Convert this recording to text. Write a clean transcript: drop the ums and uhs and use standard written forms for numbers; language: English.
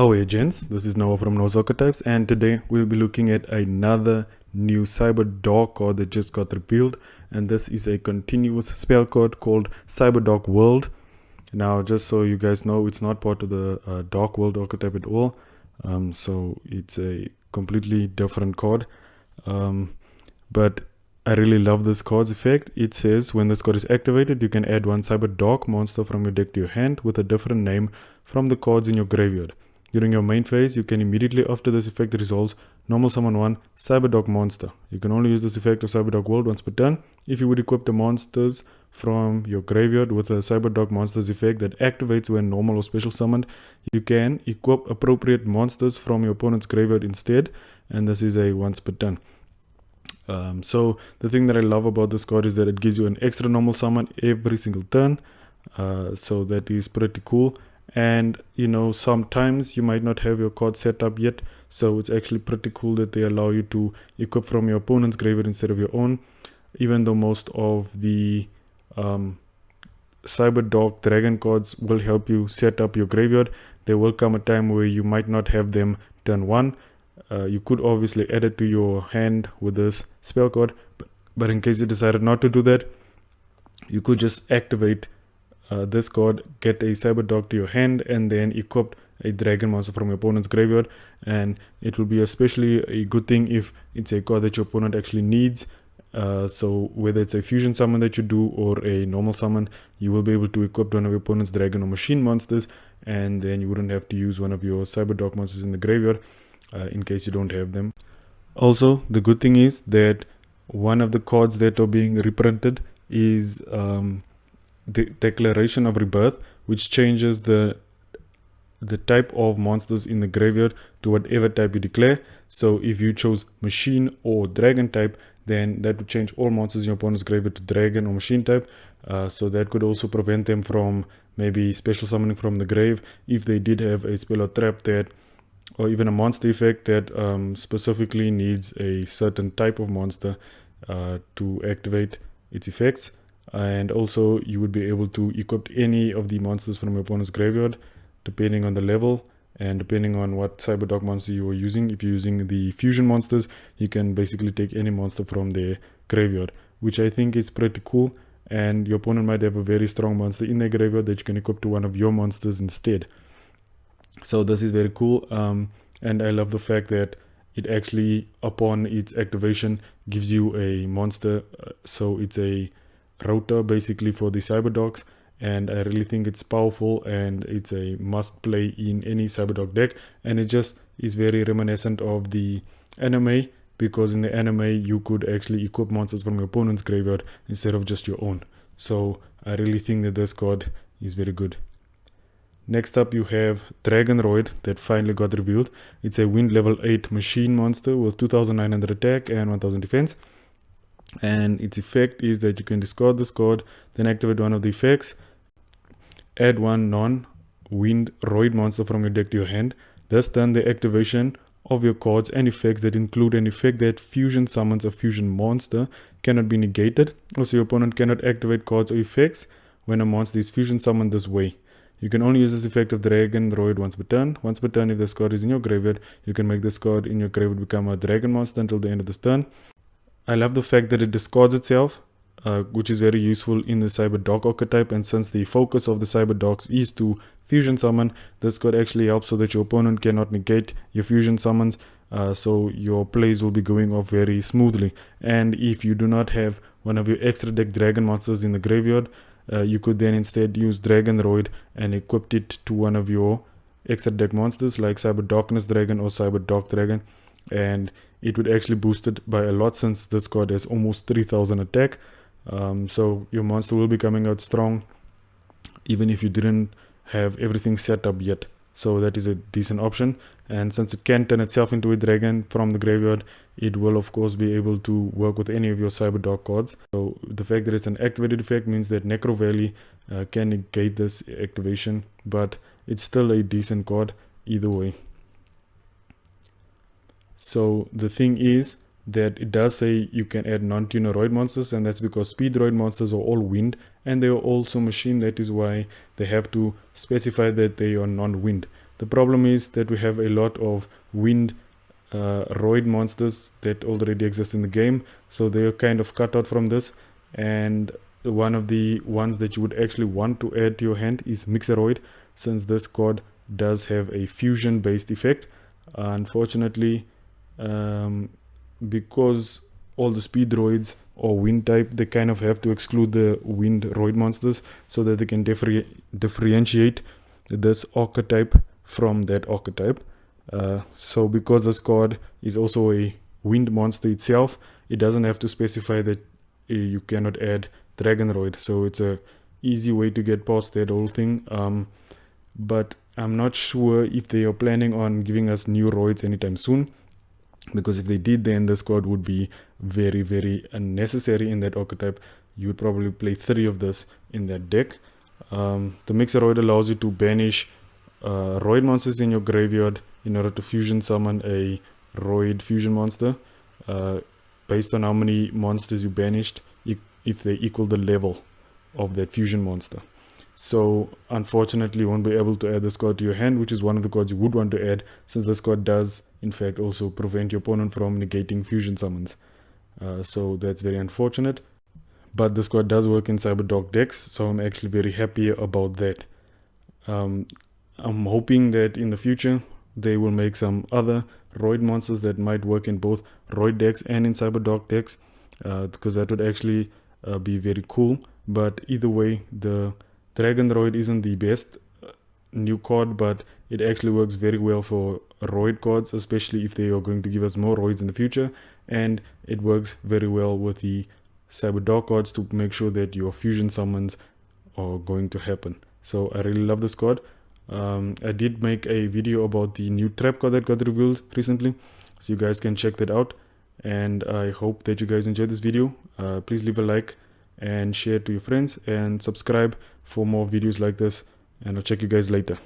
Oh hey gents, this is Noah from Noah's Archetypes, and today we'll be looking at another new Cyberdark card that just got revealed, and this is a continuous spell card called Cyberdark World. Now just so you guys know, it's not part of the Dark World archetype at all, so it's a completely different card, but I really love this card's effect. It says when this card is activated, you can add one Cyberdark monster from your deck to your hand with a different name from the cards in your graveyard. During your main phase, you can immediately after this effect resolves normal summon one Cyberdark monster. You can only use this effect of Cyberdark World once per turn. If you would equip the monsters from your graveyard with a Cyberdark monsters effect that activates when normal or special summoned, you can equip appropriate monsters from your opponent's graveyard instead, and this is a once per turn. So the thing that I love about this card is that it gives you an extra normal summon every single turn, so that is pretty cool. And you know, sometimes you might not have your card set up yet, so it's actually pretty cool that they allow you to equip from your opponent's graveyard instead of your own. Even though most of the Cyberdark Dragon cards will help you set up your graveyard, there will come a time where you might not have them turn one. You could obviously add it to your hand with this spell card, but in case you decided not to do that, you could just activate this card, get a Cyberdark to your hand, and then equip a dragon monster from your opponent's graveyard. And it will be especially a good thing if it's a card that your opponent actually needs. So whether it's a fusion summon that you do or a normal summon, you will be able to equip one of your opponent's dragon or machine monsters, and then you wouldn't have to use one of your Cyberdark monsters in the graveyard in case you don't have them. Also, the good thing is that one of the cards that are being reprinted is the Declaration of Rebirth, which changes the type of monsters in the graveyard to whatever type you declare. So if you chose machine or dragon type, then that would change all monsters in your opponent's graveyard to dragon or machine type. So that could also prevent them from maybe special summoning from the grave if they did have a spell or trap that, or even a monster effect that specifically needs a certain type of monster to activate its effects. And also you would be able to equip any of the monsters from your opponent's graveyard depending on the level and depending on what Cyberdark monster you are using. If you're using the fusion monsters, you can basically take any monster from their graveyard, which I think is pretty cool. And your opponent might have a very strong monster in their graveyard that you can equip to one of your monsters instead. So this is very cool, and I love the fact that it actually, upon its activation, gives you a monster. So it's a ROTA basically for the Cyberdarks, and I really think it's powerful and it's a must play in any Cyberdark deck. And it just is very reminiscent of the anime, because in the anime you could actually equip monsters from your opponent's graveyard instead of just your own. So I really think that this card is very good. Next up you have Dragonroid that finally got revealed. It's a wind level 8 machine monster with 2900 attack and 1000 defense. And its effect is that you can discard this card, then activate one of the effects, add one non-wind roid monster from your deck to your hand. This turn the activation of your cards and effects that include an effect that fusion summons a fusion monster cannot be negated. Also, your opponent cannot activate cards or effects when a monster is fusion summoned this way. You can only use this effect of Dragonroid once per turn. Once per turn, if this card is in your graveyard, you can make this card in your graveyard become a dragon monster until the end of this turn. I love the fact that it discards itself, which is very useful in the Cyberdark archetype, and since the focus of the Cyberdarks is to fusion summon, this card actually helps so that your opponent cannot negate your fusion summons, so your plays will be going off very smoothly. And if you do not have one of your extra deck dragon monsters in the graveyard, you could then instead use Dragonroid and equip it to one of your extra deck monsters like Cyberdarkness Dragon or Cyberdark Dragon, and it would actually boost it by a lot since this card has almost 3000 attack. So your monster will be coming out strong even if you didn't have everything set up yet. So that is a decent option, and since it can turn itself into a dragon from the graveyard, it will of course be able to work with any of your Cyberdark cards. So the fact that it's an activated effect means that Necro Valley can negate this activation, but it's still a decent card either way. So the thing is that it does say you can add non-tuner roid monsters, and that's because speed roid monsters are all wind and they are also machine. That is why they have to specify that they are non-wind. The problem is that we have a lot of wind roid monsters that already exist in the game, so they're kind of cut out from this. And one of the ones that you would actually want to add to your hand is Mixeroid, since this card does have a fusion based effect. Unfortunately, because all the speed droids or wind type, they kind of have to exclude the wind roid monsters so that they can differentiate this archetype from that archetype. So because this card is also a wind monster itself, it doesn't have to specify that you cannot add Dragonroid, so it's a easy way to get past that whole thing. But I'm not sure if they are planning on giving us new roids anytime soon, because if they did, then this card would be very, very unnecessary in that archetype. You would probably play 3 of this in that deck. The Mixeroid allows you to banish roid monsters in your graveyard in order to fusion summon a roid fusion monster based on how many monsters you banished, if they equal the level of that fusion monster. So unfortunately, you won't be able to add this card to your hand, which is one of the cards you would want to add, since this card does in fact also prevent your opponent from negating fusion summons. So that's very unfortunate, but this card does work in Cyberdark decks, so I'm actually very happy about that. I'm hoping that in the future they will make some other roid monsters that might work in both roid decks and in Cyberdark decks, because that would actually be very cool. But either way, the Dragonroid isn't the best new card, but it actually works very well for roid cards, especially if they are going to give us more roids in the future, and it works very well with the Cyberdark cards to make sure that your fusion summons are going to happen. So I really love this card. I did make a video about the new trap card that got revealed recently, so you guys can check that out, and I hope that you guys enjoyed this video. Please leave a like and share it to your friends and subscribe for more videos like this, and I'll check you guys later.